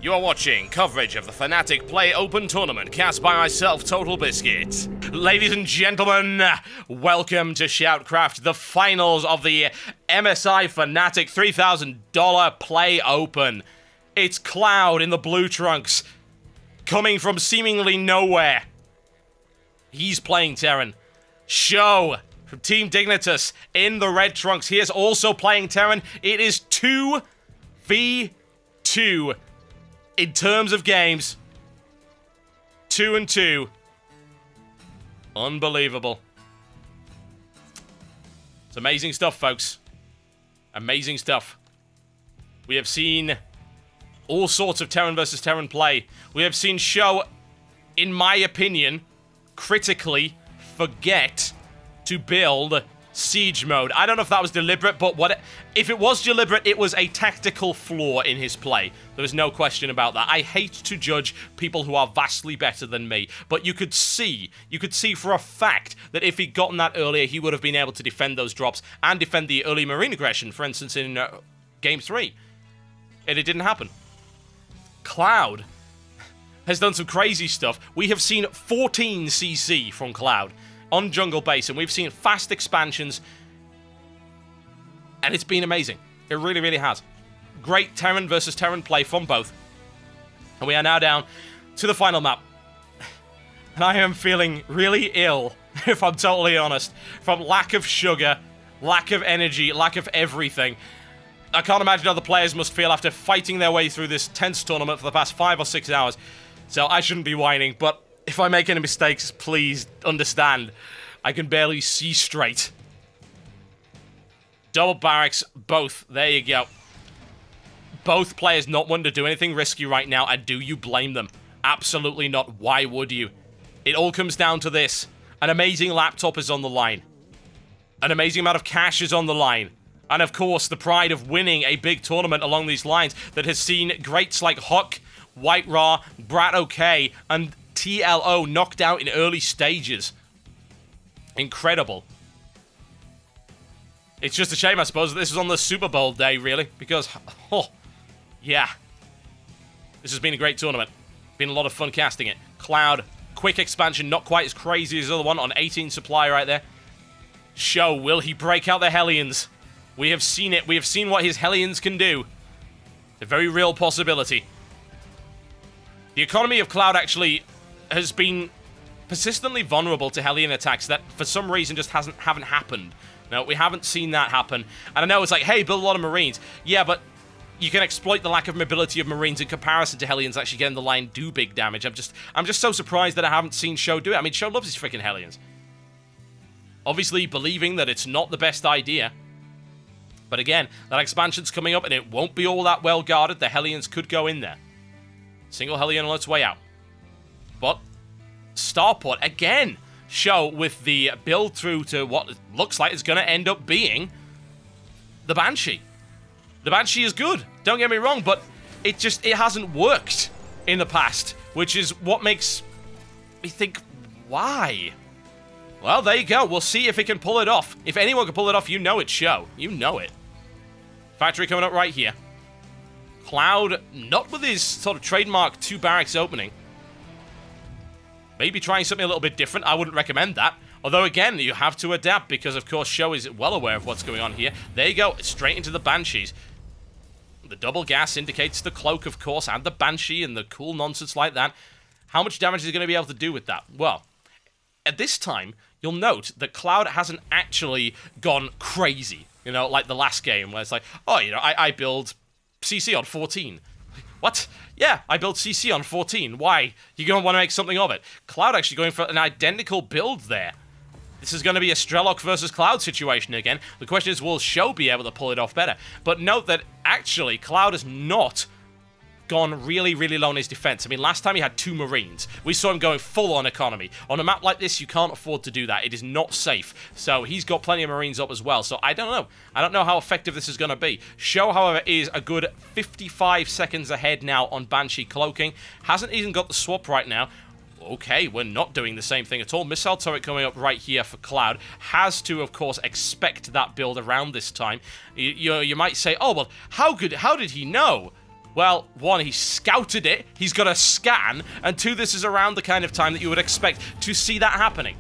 You are watching coverage of the Fnatic Play Open tournament cast by myself, Totalbiscuit. Ladies and gentlemen, welcome to SHOUTcraft, the finals of the MSI Fnatic $3,000 Play Open. It's Cloud in the blue trunks, coming from seemingly nowhere. He's playing Terran. Sjow from Team Dignitas in the red trunks. He is also playing Terran. It is 2v2. In terms of games, 2-2. Unbelievable. It's amazing stuff, folks. Amazing stuff. We have seen all sorts of Terran versus Terran play. We have seen Sjow, in my opinion, critically forget to build Siege mode. I don't know if that was deliberate, but if it was deliberate, it was a tactical flaw in his play. There was no question about that. I hate to judge people who are vastly better than me, but you could see for a fact that if he'd gotten that earlier, he would have been able to defend those drops and defend the early Marine aggression, for instance, in Game 3. And it didn't happen. Cloud has done some crazy stuff. We have seen 14 CC from Cloud on jungle base, and we've seen fast expansions, and it's been amazing. It really, really has. Great Terran versus Terran play from both. And we are now down to the final map. And I am feeling really ill, if I'm totally honest, from lack of sugar, lack of energy, lack of everything. I can't imagine how the players must feel after fighting their way through this tense tournament for the past 5 or 6 hours. So I shouldn't be whining, but if I make any mistakes, please understand. I can barely see straight. Double barracks, both. There you go. Both players not wanting to do anything risky right now, and do you blame them? Absolutely not. Why would you? It all comes down to this. An amazing laptop is on the line. An amazing amount of cash is on the line. And of course, the pride of winning a big tournament along these lines that has seen greats like Huck, White Raw, Brat OK, and TLO knocked out in early stages. Incredible. It's just a shame, I suppose, that this is on the Super Bowl day, really, because, oh, yeah. This has been a great tournament. Been a lot of fun casting it. Cloud, quick expansion, not quite as crazy as the other one, on 18 supply right there. Sjow, will he break out the Hellions? We have seen it. We have seen what his Hellions can do. It's a very real possibility. The economy of Cloud actually has been persistently vulnerable to Hellion attacks that for some reason just haven't happened. No, we haven't seen that happen. And I know it's like, hey, build a lot of Marines. Yeah, but you can exploit the lack of mobility of Marines in comparison to Hellions actually getting the line do big damage. I'm just so surprised that I haven't seen Sjow do it. I mean, Sjow loves his freaking Hellions. Obviously believing that it's not the best idea. But again, that expansion's coming up and it won't be all that well guarded. The Hellions could go in there. Single Hellion on its way out. But Starport, again, Sjow with the build through to what looks like it's going to end up being the Banshee. The Banshee is good, don't get me wrong, but it hasn't worked in the past, which is what makes me think, why? Well, there you go. We'll see if it can pull it off. If anyone can pull it off, you know it's Sjow. You know it. Factory coming up right here. Cloud, not with his sort of trademark 2 barracks opening. Maybe trying something a little bit different. I wouldn't recommend that. Although, again, you have to adapt because, of course, Sjow is well aware of what's going on here. There you go. Straight into the Banshees. The double gas indicates the cloak, of course, and the Banshee and the cool nonsense like that. How much damage is he going to be able to do with that? Well, at this time, you'll note that Cloud hasn't actually gone crazy. You know, like the last game where it's like, oh, you know, I build CC on 14. What? Yeah, I built CC on 14. Why? You're going to want to make something of it. Cloud actually going for an identical build there. This is going to be a Strelok versus Cloud situation again. The question is, will Sjow be able to pull it off better? But note that actually Cloud has not gone really, really low on his defense. I mean, last time he had 2 Marines. We saw him going full on economy. On a map like this, you can't afford to do that. It is not safe. So he's got plenty of Marines up as well. So I don't know. I don't know how effective this is going to be. Sjow, however, is a good 55 seconds ahead now on Banshee cloaking. Hasn't even got the swap right now. Okay, we're not doing the same thing at all. Missile turret coming up right here for Cloud. Has to, of course, expect that build around this time. You might say, oh, well, how did he know? Well, one, he scouted it, he's got a scan, and two, this is around the kind of time that you would expect to see that happening.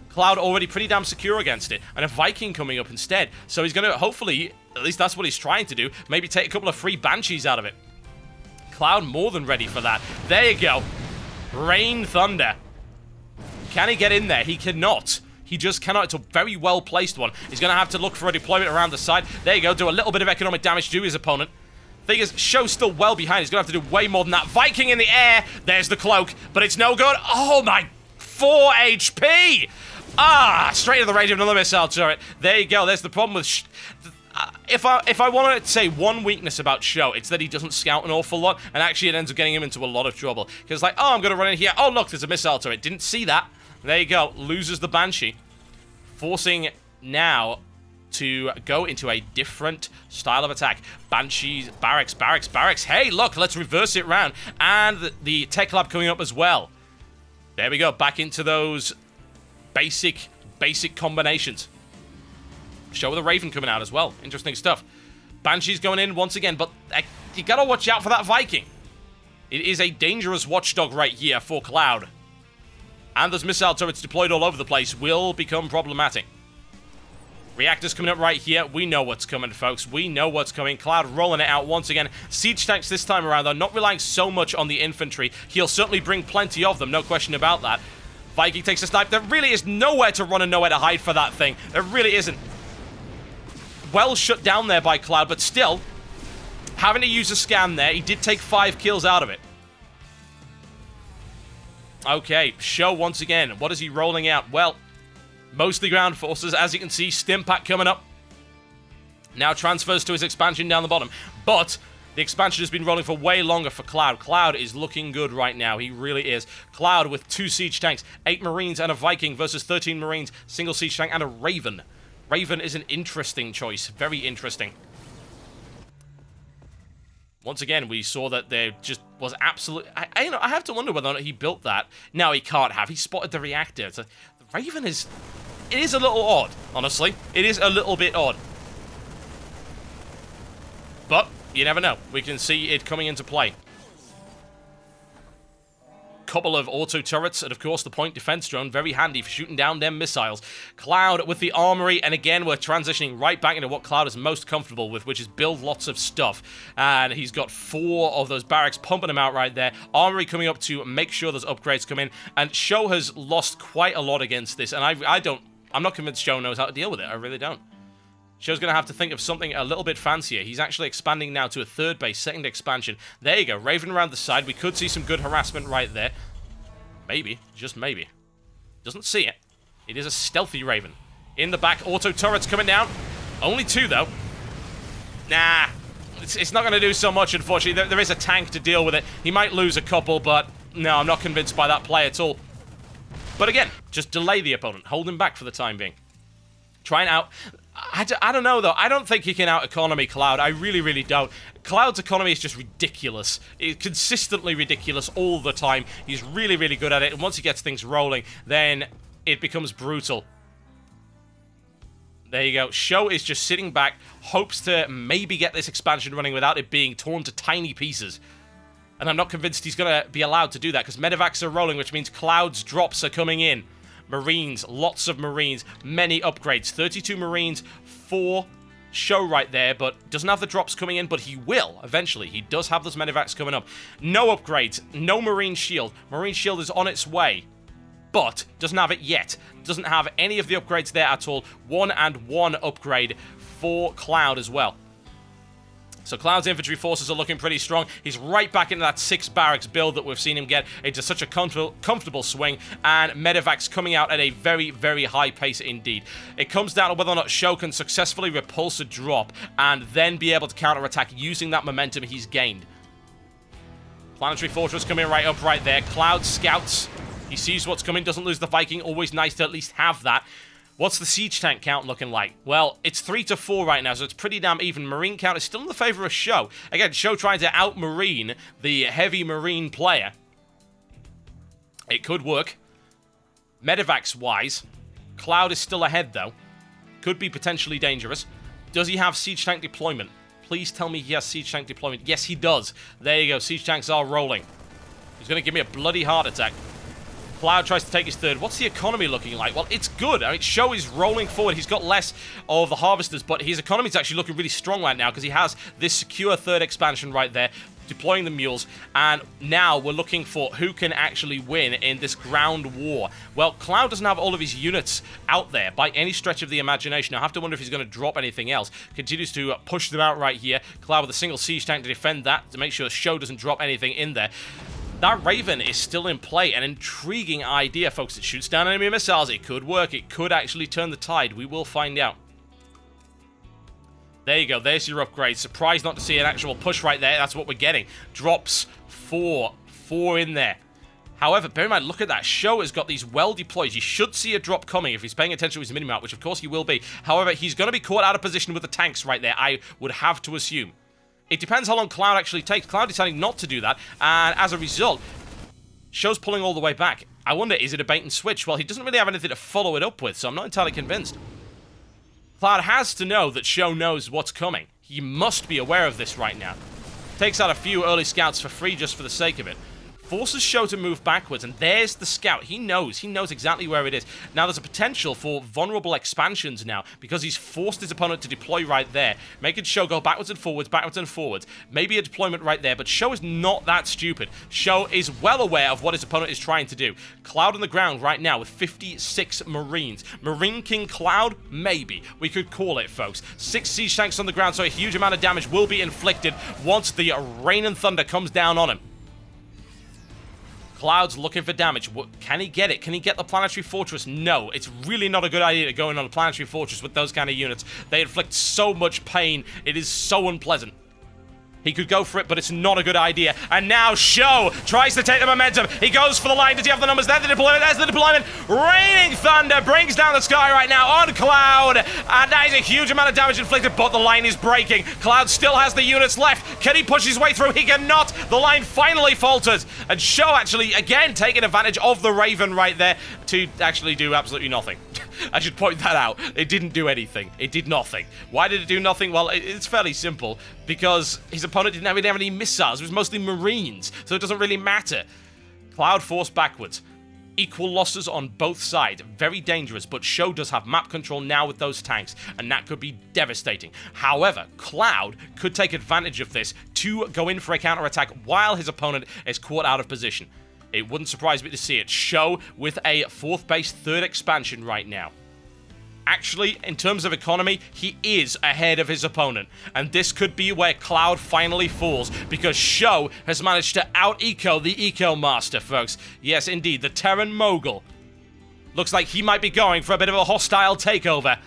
Cloud already pretty damn secure against it, and a Viking coming up instead. So he's going to, hopefully, at least that's what he's trying to do, maybe take a couple of free Banshees out of it. Cloud more than ready for that. There you go. Rain Thunder. Can he get in there? He cannot. He just cannot. It's a very well-placed one. He's going to have to look for a deployment around the side. There you go. Do a little bit of economic damage to his opponent. Thing is, Show's still well behind. He's going to have to do way more than that. Viking in the air. There's the cloak, but it's no good. Oh, my. 4 HP. Ah, straight to the range of another missile turret. There you go. There's the problem with... If I wanted to say one weakness about Sjow, it's that he doesn't scout an awful lot, and actually it ends up getting him into a lot of trouble. Because like, oh, I'm going to run in here. Oh, look, there's a missile turret. Didn't see that. There you go. Loses the Banshee. Forcing now to go into a different style of attack. Banshees, barracks, barracks, barracks. Hey, look, let's reverse it round. And the tech lab coming up as well. There we go. Back into those basic combinations. Sjow with a Raven coming out as well. Interesting stuff. Banshee's going in once again, but you gotta watch out for that Viking. It is a dangerous watchdog right here for Cloud. And those missile turrets deployed all over the place will become problematic. Reactors coming up right here. We know what's coming, folks. We know what's coming. Cloud rolling it out once again. Siege tanks this time around, though, not relying so much on the infantry. He'll certainly bring plenty of them, no question about that. Viking takes a snipe. There really is nowhere to run and nowhere to hide for that thing. There really isn't. Well shut down there by Cloud, but still, having to use a scan there, he did take 5 kills out of it. Okay, Sjow once again. What is he rolling out? Well, mostly ground forces. As you can see, Stimpak coming up. Now transfers to his expansion down the bottom. But the expansion has been rolling for way longer for Cloud. Cloud is looking good right now. He really is. Cloud with 2 siege tanks, 8 Marines and a Viking versus 13 Marines, single siege tank and a Raven. Raven is an interesting choice. Very interesting. Once again, we saw that there just was absolute... I have to wonder whether or not he built that. No, he can't have. He spotted the reactor. The Raven is... It is a little odd, honestly. It is a little bit odd. But you never know. We can see it coming into play. Couple of auto turrets, and of course the point defense drone, very handy for shooting down them missiles. Cloud with the armory, and again we're transitioning right back into what Cloud is most comfortable with, which is build lots of stuff. And he's got 4 of those barracks pumping them out right there. Armory coming up to make sure those upgrades come in, and Sjow has lost quite a lot against this, and I'm not convinced Sjow knows how to deal with it. I really don't. Show's going to have to think of something a little bit fancier. He's actually expanding now to a 3rd base, 2nd expansion. There you go, Raven around the side. We could see some good harassment right there. Maybe, just maybe. Doesn't see it. It is a stealthy Raven. In the back, auto turrets coming down. Only 2, though. Nah, it's not going to do so much, unfortunately. There is a tank to deal with it. He might lose a couple, but no, I'm not convinced by that play at all. But again, just delay the opponent. Hold him back for the time being. Try and out... I don't know, though. I don't think he can out-economy Cloud. I really, really don't. Cloud's economy is just ridiculous. It's consistently ridiculous all the time. He's really, really good at it. And once he gets things rolling, then it becomes brutal. There you go. Sjow is just sitting back, hopes to maybe get this expansion running without it being torn to tiny pieces. And I'm not convinced he's going to be allowed to do that, because medevacs are rolling, which means Cloud's drops are coming in. Marines, lots of Marines, many upgrades. 32 Marines, 4 Sjow right there, but doesn't have the drops coming in, but he will eventually. He does have those medevacs coming up. No upgrades, no Marine Shield. Marine Shield is on its way, but doesn't have it yet. Doesn't have any of the upgrades there at all. 1 and 1 upgrade for Cloud as well. So Cloud's infantry forces are looking pretty strong. He's right back into that 6 barracks build that we've seen him get into such a comfortable swing, and medevacs coming out at a very, very high pace indeed. It comes down to whether or not Sjow can successfully repulse a drop and then be able to counterattack using that momentum he's gained. Planetary Fortress coming right up right there. Cloud scouts. He sees what's coming, doesn't lose the Viking. Always nice to at least have that. What's the siege tank count looking like? Well, it's 3 to 4 right now, so it's pretty damn even. Marine count is still in the favor of Sjow. Again, Sjow trying to out-marine the heavy Marine player. It could work. Medevacs-wise, Cloud is still ahead, though. Could be potentially dangerous. Does he have siege tank deployment? Please tell me he has siege tank deployment. Yes, he does. There you go. Siege tanks are rolling. He's going to give me a bloody heart attack. Cloud tries to take his third. What's the economy looking like? Well, it's good. I mean, Sjow is rolling forward. He's got less of the harvesters, but his economy is actually looking really strong right now because he has this secure third expansion right there, deploying the mules, and now we're looking for who can actually win in this ground war. Well, Cloud doesn't have all of his units out there by any stretch of the imagination. I have to wonder if he's going to drop anything else. Continues to push them out right here. Cloud with a single siege tank to defend that, to make sure Sjow doesn't drop anything in there. That Raven is still in play. An intriguing idea, folks. It shoots down enemy missiles. It could work. It could actually turn the tide. We will find out. There you go. There's your upgrade. Surprised not to see an actual push right there. That's what we're getting. Drops 4 in there. However, bear in mind, look at that. Sjow has got these well deployed. You should see a drop coming if he's paying attention to his minimap, which of course he will be. However, he's going to be caught out of position with the tanks right there, I would have to assume. It depends how long Cloud actually takes. Cloud deciding not to do that, and as a result, Sjow's pulling all the way back. I wonder, is it a bait and switch? Well, he doesn't really have anything to follow it up with, so I'm not entirely convinced. Cloud has to know that Sjow knows what's coming. He must be aware of this right now. Takes out a few early scouts for free just for the sake of it. Forces Sjow to move backwards, and there's the scout. He knows exactly where it is. Now, there's a potential for vulnerable expansions now, because he's forced his opponent to deploy right there, making Sjow go backwards and forwards. Maybe a deployment right there, but Sjow is not that stupid. Sjow is well aware of what his opponent is trying to do. Cloud on the ground right now with 56 Marines. Marine King Cloud? Maybe. We could call it, folks. 6 siege tanks on the ground, so a huge amount of damage will be inflicted once the rain and thunder comes down on him. Cloud's looking for damage. Can he get it? Can he get the planetary fortress? No. It's really not a good idea to go in on a planetary fortress with those kind of units. They inflict so much pain. It is so unpleasant. He could go for it, but it's not a good idea. And now Sjow tries to take the momentum. He goes for the line. Does he have the numbers? There's the deployment. There's the deployment. Raining thunder brings down the sky right now on Cloud. And that is a huge amount of damage inflicted, but the line is breaking. Cloud still has the units left. Can he push his way through? He cannot. The line finally falters. And Sjow actually, again, taking advantage of the Raven right there to actually do absolutely nothing. I should point that out. It didn't do anything. It did nothing. Why did it do nothing? Well, it's fairly simple. Because his opponent didn't have any missiles. It was mostly Marines. So it doesn't really matter. Cloud forced backwards. Equal losses on both sides. Very dangerous. But Sjow does have map control now with those tanks. And that could be devastating. However, Cloud could take advantage of this to go in for a counterattack while his opponent is caught out of position. It wouldn't surprise me to see it. Sjow with a 4th base 3rd expansion right now. Actually, in terms of economy, he is ahead of his opponent. And this could be where Cloud finally falls, because Sjow has managed to out-eco the Eco Master, folks. Yes, indeed, the Terran Mogul. Looks like he might be going for a bit of a hostile takeover.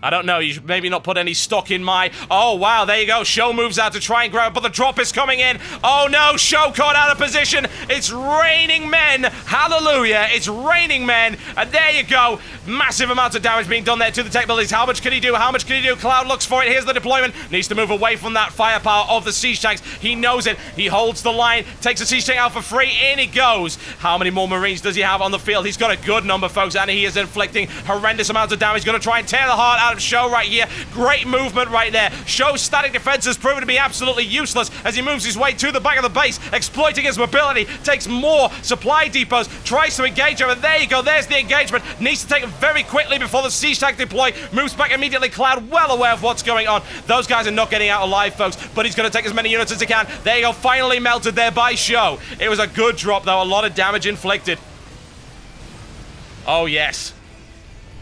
I don't know, you should maybe not put any stock in my... Oh, wow, there you go. Sjow moves out to try and grab it, but the drop is coming in. Oh, no, Sjow caught out of position. It's raining men. Hallelujah, it's raining men. And there you go. Massive amounts of damage being done there to the tech buildings. How much can he do? How much can he do? Cloud looks for it. Here's the deployment. Needs to move away from that firepower of the siege tanks. He knows it. He holds the line. Takes the siege tank out for free. In he goes. How many more Marines does he have on the field? He's got a good number, folks, and he is inflicting horrendous amounts of damage. Going to try and tear the heart out of Sjow right here. Great movement right there. Sjow's static defense has proven to be absolutely useless as he moves his way to the back of the base, exploiting his mobility, takes more supply depots, tries to engage him, and there you go. There's the engagement. Needs to take it very quickly before the siege tank deploy. Moves back immediately. Cloud well aware of what's going on. Those guys are not getting out alive, folks, but he's going to take as many units as he can. There you go. Finally melted there by Sjow. It was a good drop, though. A lot of damage inflicted. Oh, yes.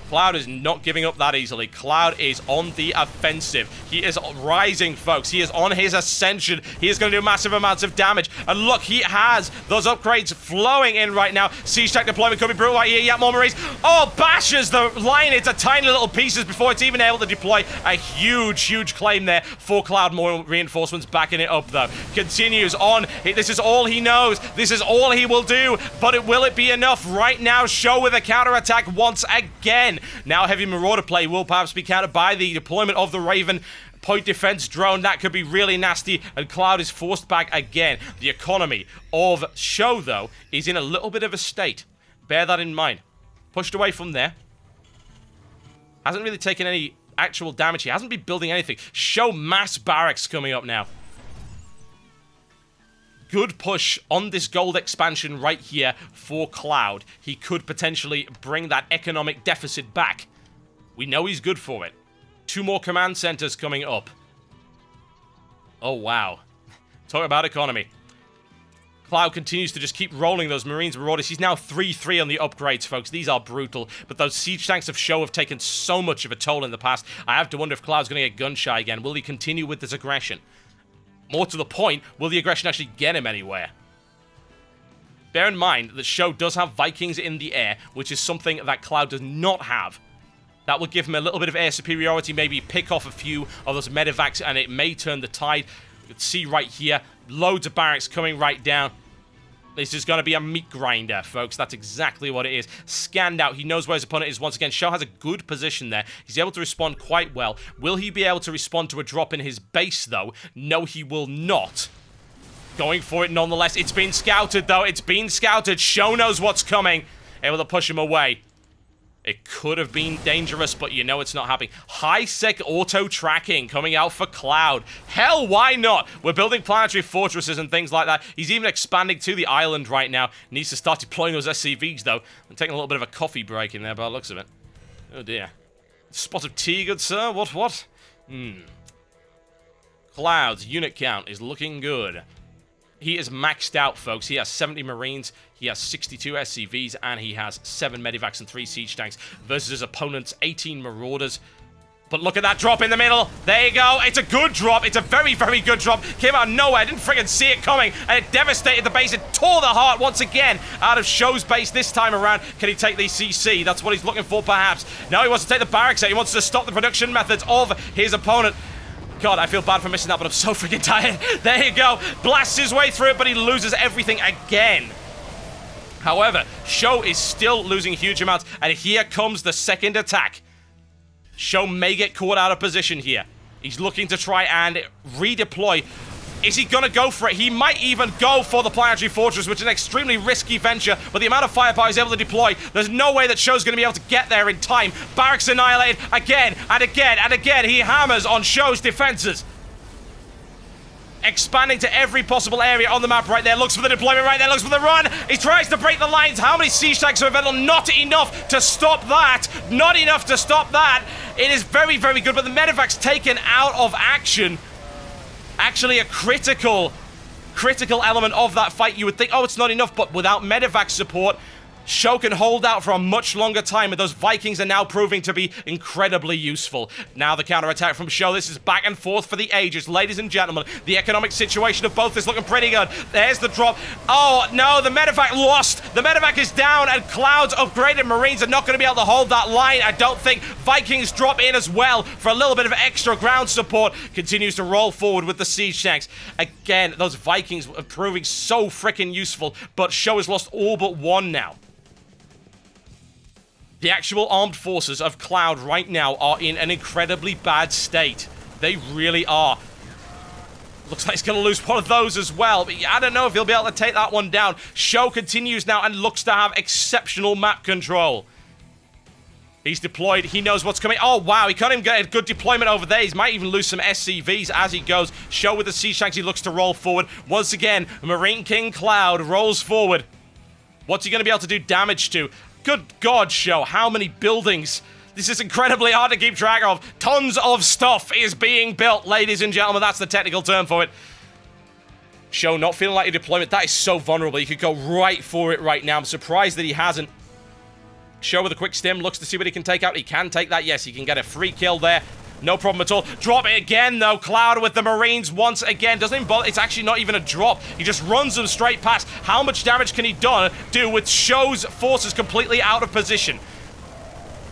Cloud is not giving up that easily. Cloud is on the offensive. He is rising, folks. He is on his ascension. He is going to do massive amounts of damage. And look, he has those upgrades flowing in right now. Siege tank deployment could be brutal right here. Yeah, more Marines. Oh, bashes the line into tiny little pieces before it's even able to deploy. A huge, huge claim there for Cloud. More reinforcements backing it up, though. Continues on. This is all he knows. This is all he will do. But will it be enough? Right now, Sjow with a counterattack once again. Now heavy Marauder play will perhaps be countered by the deployment of the Raven. Point defense drone, that could be really nasty, and Cloud is forced back again. The economy of Sjow, though, is in a little bit of a state. Bear that in mind. Pushed away from there. Hasn't really taken any actual damage. He hasn't been building anything. Sjow mass barracks coming up now. Good push on this gold expansion right here for Cloud. He could potentially bring that economic deficit back. We know he's good for it. 2 more command centers coming up. Oh, wow. Talk about economy. Cloud continues to just keep rolling those Marines Marauders. He's now 3-3 on the upgrades, folks. These are brutal. But those siege tanks of Sjow have taken so much of a toll in the past. I have to wonder if Cloud's going to get gun-shy again. Will he continue with this aggression? More to the point, will the aggression actually get him anywhere? Bear in mind that Sjow does have Vikings in the air, which is something that Cloud does not have. That will give him a little bit of air superiority, maybe pick off a few of those medevacs, and it may turn the tide. You can see right here, loads of barracks coming right down. This is going to be a meat grinder, folks. That's exactly what it is. Scanned out. He knows where his opponent is. Once again, Sjow has a good position there. He's able to respond quite well. Will he be able to respond to a drop in his base, though? No, he will not. Going for it nonetheless. It's been scouted, though. It's been scouted. Sjow knows what's coming. Able to push him away. It could have been dangerous, but you know it's not happening. High-sec auto-tracking coming out for Cloud. Hell, why not? We're building planetary fortresses and things like that. He's even expanding to the island right now. Needs to start deploying those SCVs, though. I'm taking a little bit of a coffee break in there by the looks of it. Oh, dear. Spot of tea, good sir? What? Cloud's unit count is looking good. He is maxed out, folks. He has 70 Marines, he has 62 SCVs, and he has 7 Medivacs and 3 Siege Tanks versus his opponent's 18 Marauders. But look at that drop in the middle. There you go. It's a good drop. It's a very, very good drop. Came out of nowhere. Didn't friggin' see it coming, and it devastated the base. It tore the heart once again out of Sjow's base this time around. Can he take the CC? That's what he's looking for, perhaps. Now he wants to take the barracks out. He wants to stop the production methods of his opponent. God, I feel bad for missing that, but I'm so freaking tired. There you go. Blasts his way through it, but he loses everything again. However, Sjow is still losing huge amounts, and here comes the second attack. Sjow may get caught out of position here. He's looking to try and redeploy. Is he going to go for it? He might even go for the planetary fortress, which is an extremely risky venture, but the amount of firepower he's able to deploy, there's no way that Sjow's going to be able to get there in time. Barracks annihilated again and again and again. He hammers on Sjow's defenses. Expanding to every possible area on the map right there. Looks for the deployment right there. Looks for the run. He tries to break the lines. How many siege tanks are available? Not enough to stop that. Not enough to stop that. It is very, very good, but the medevac's taken out of action. Actually a critical element of that fight. You would think, oh, it's not enough, but without medevac support, Sjow can hold out for a much longer time, and those Vikings are now proving to be incredibly useful. Now the counterattack from Sjow. This is back and forth for the ages. Ladies and gentlemen, the economic situation of both is looking pretty good. There's the drop. Oh, no, the medevac lost. The medevac is down, and Cloud's upgraded Marines are not going to be able to hold that line, I don't think. Vikings drop in as well for a little bit of extra ground support. Continues to roll forward with the siege tanks. Again, those Vikings are proving so freaking useful, but Sjow has lost all but one now. The actual armed forces of Cloud right now are in an incredibly bad state. They really are. Looks like he's going to lose one of those as well. But I don't know if he'll be able to take that one down. Sjow continues now and looks to have exceptional map control. He's deployed. He knows what's coming. Oh, wow. He can't even get a good deployment over there. He might even lose some SCVs as he goes. Sjow with the siege tanks. He looks to roll forward. Once again, Marine King Cloud rolls forward. What's he going to be able to do damage to? Good God, Sjow, how many buildings? This is incredibly hard to keep track of. Tons of stuff is being built, ladies and gentlemen. That's the technical term for it. Sjow not feeling like a deployment. That is so vulnerable. He could go right for it right now. I'm surprised that he hasn't. Sjow with a quick stim. Looks to see what he can take out. He can take that. Yes, he can get a free kill there. No problem at all. Drop it again, though. Cloud with the Marines once again. Doesn't even bother. It's actually not even a drop. He just runs them straight past. How much damage can he do with Sjow's forces completely out of position?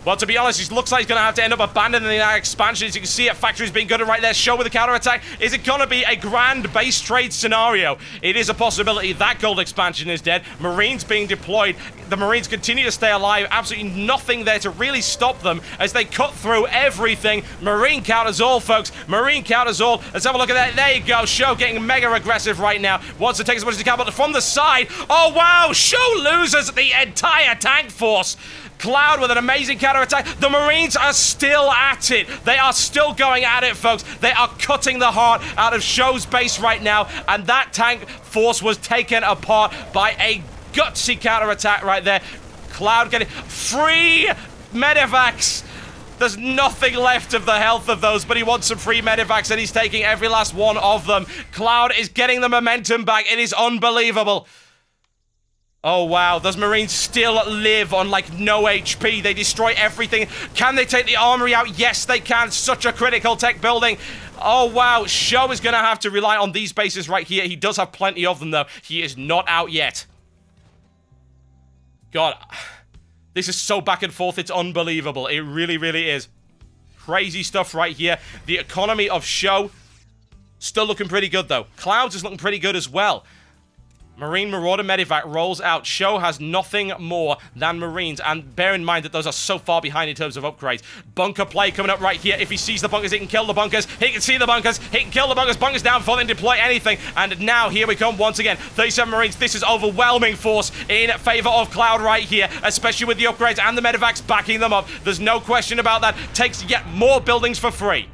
Well, to be honest, he looks like he's going to have to end up abandoning that expansion. As you can see it, factory's being good right there. Sjow with the counterattack. Is it going to be a grand base trade scenario? It is a possibility. That gold expansion is dead. Marines being deployed. The Marines continue to stay alive. Absolutely nothing there to really stop them as they cut through everything. Marine counters all, folks. Marine counters all. Let's have a look at that. There you go. Sjow getting mega aggressive right now. Wants to take as much as he can, but from the side. Oh, wow. Sjow loses the entire tank force. Cloud with an amazing counterattack. The Marines are still at it. They are still going at it, folks. They are cutting the heart out of Show's base right now, and that tank force was taken apart by a gutsy counterattack right there. Cloud getting free medevacs. There's nothing left of the health of those, but he wants some free medevacs, and he's taking every last one of them. Cloud is getting the momentum back. It is unbelievable. Oh, wow. Those Marines still live on, like, no HP. They destroy everything. Can they take the armory out? Yes, they can. Such a critical tech building. Oh, wow. Sjow is going to have to rely on these bases right here. He does have plenty of them, though. He is not out yet. God, this is so back and forth. It's unbelievable. It really, really is. Crazy stuff right here. The economy of Sjow still looking pretty good, though. Clouds is looking pretty good as well. Marine Marauder Medivac rolls out. Sjow has nothing more than Marines, and bear in mind that those are so far behind in terms of upgrades. Bunker play coming up right here. If he sees the bunkers, he can kill the bunkers. He can see the bunkers. He can kill the bunkers. Bunkers down before they deploy anything. And now, here we come once again. 37 Marines. This is overwhelming force in favor of Cloud right here, especially with the upgrades and the Medivacs backing them up. There's no question about that. Takes yet more buildings for free.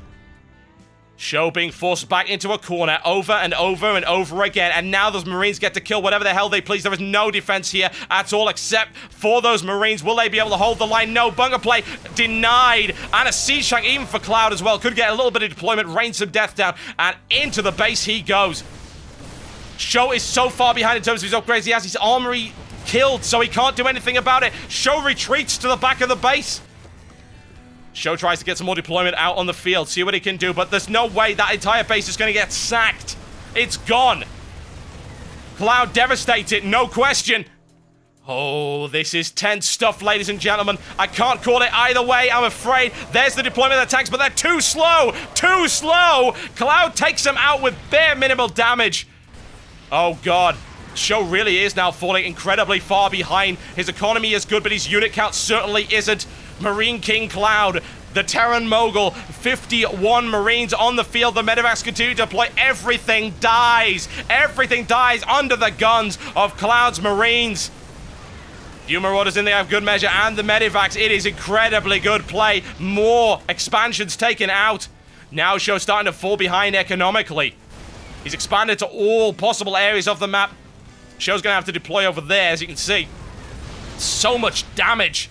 Sjow being forced back into a corner over and over and over again, and now those Marines get to kill whatever the hell they please. There is no defense here at all except for those Marines. Will they be able to hold the line? No. Bunker play denied, and a siege tank even for Cloud as well. Could get a little bit of deployment, rain some death down, and into the base he goes. Sjow is so far behind in terms of his upgrades. He has his armory killed, so he can't do anything about it. Sjow retreats to the back of the base. Sjow tries to get some more deployment out on the field, see what he can do, but there's no way that entire base is going to get sacked. It's gone. Cloud devastated, no question. Oh, this is tense stuff, ladies and gentlemen. I can't call it either way, I'm afraid. There's the deployment of the tanks, but they're too slow. Too slow. Cloud takes them out with bare minimal damage. Oh, God. Sjow really is now falling incredibly far behind. His economy is good, but his unit count certainly isn't. Marine King Cloud, the Terran mogul, 51 Marines on the field. The medevacs continue to deploy. Everything dies. Everything dies under the guns of Cloud's Marines. Few Marauders in there have good measure, and the medevacs. It is incredibly good play. More expansions taken out. Now Sjow starting to fall behind economically. He's expanded to all possible areas of the map. Show's gonna have to deploy over there, as you can see. So much damage.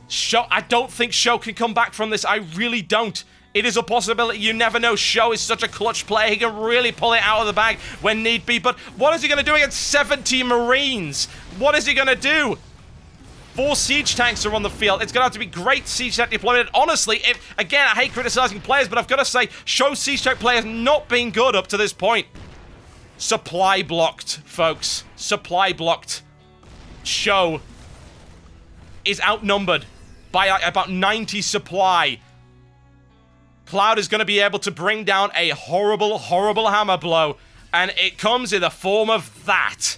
Sjow, I don't think Sjow can come back from this. I really don't. It is a possibility. You never know. Sjow is such a clutch player. He can really pull it out of the bag when need be. But what is he going to do against 70 Marines? What is he going to do? 4 siege tanks are on the field. It's going to have to be great siege tank deployment. And honestly, again, I hate criticizing players, but I've got to say, Sjow siege tank play has not been good up to this point. Supply blocked, folks. Supply blocked. Sjow is outnumbered by about 90 supply. Cloud is going to be able to bring down a horrible, horrible hammer blow, and it comes in the form of that.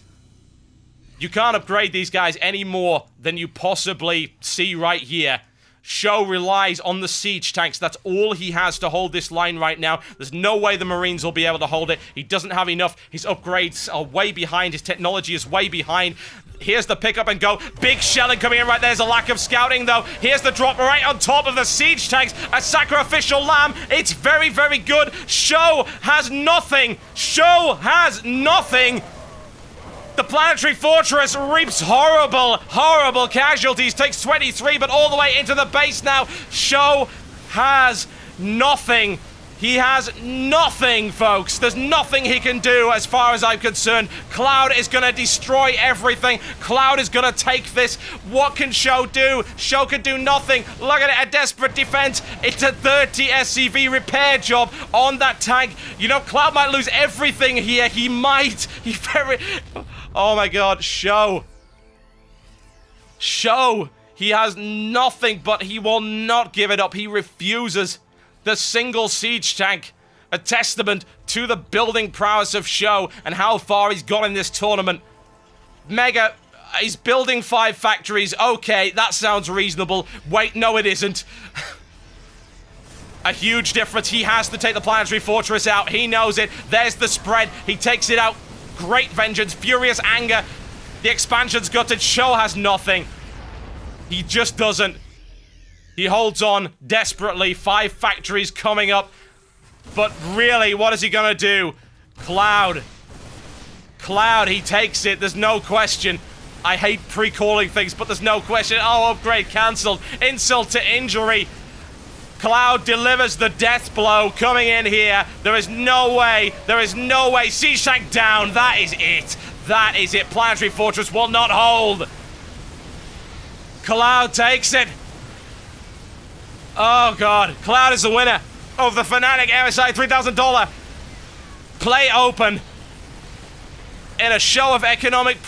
You can't upgrade these guys any more than you possibly see right here. Sjow relies on the siege tanks. That's all he has to hold this line right now. There's no way the Marines will be able to hold it. He doesn't have enough. His upgrades are way behind. His technology is way behind. Here's the pick up and go. Big shelling coming in right there. There's a lack of scouting, though. Here's the drop right on top of the siege tanks. A sacrificial lamb. It's very, very good. Sjow has nothing. Sjow has nothing. The planetary fortress reaps horrible, horrible casualties. Takes 23, but all the way into the base now. Sjow has nothing. He has nothing, folks. There's nothing he can do as far as I'm concerned. Cloud is going to destroy everything. Cloud is going to take this. What can Sjow do? Sjow can do nothing. Look at it, a desperate defense. It's a 30 SCV repair job on that tank. You know, Cloud might lose everything here. He might. He very... Oh my God, Sjow. Sjow. He has nothing, but he will not give it up. He refuses. The single siege tank, a testament to the building prowess of Sjow and how far he's got in this tournament. Mega, he's building 5 factories. Okay, that sounds reasonable. Wait, no it isn't. A huge difference. He has to take the planetary fortress out. He knows it. There's the spread. He takes it out. Great vengeance, furious anger. The expansion's gutted. Sjow has nothing. He just doesn't. He holds on desperately. 5 factories coming up. But really, what is he gonna do? Cloud. Cloud, he takes it. There's no question. I hate pre-calling things, but there's no question. Oh, upgrade cancelled. Insult to injury. Cloud delivers the death blow coming in here. There is no way. There is no way. Seashank down. That is it. That is it. Planetary Fortress will not hold. Cloud takes it. Oh, God. Cloud is the winner of the Fnatic MSI $3,000 Play Open in a show of economic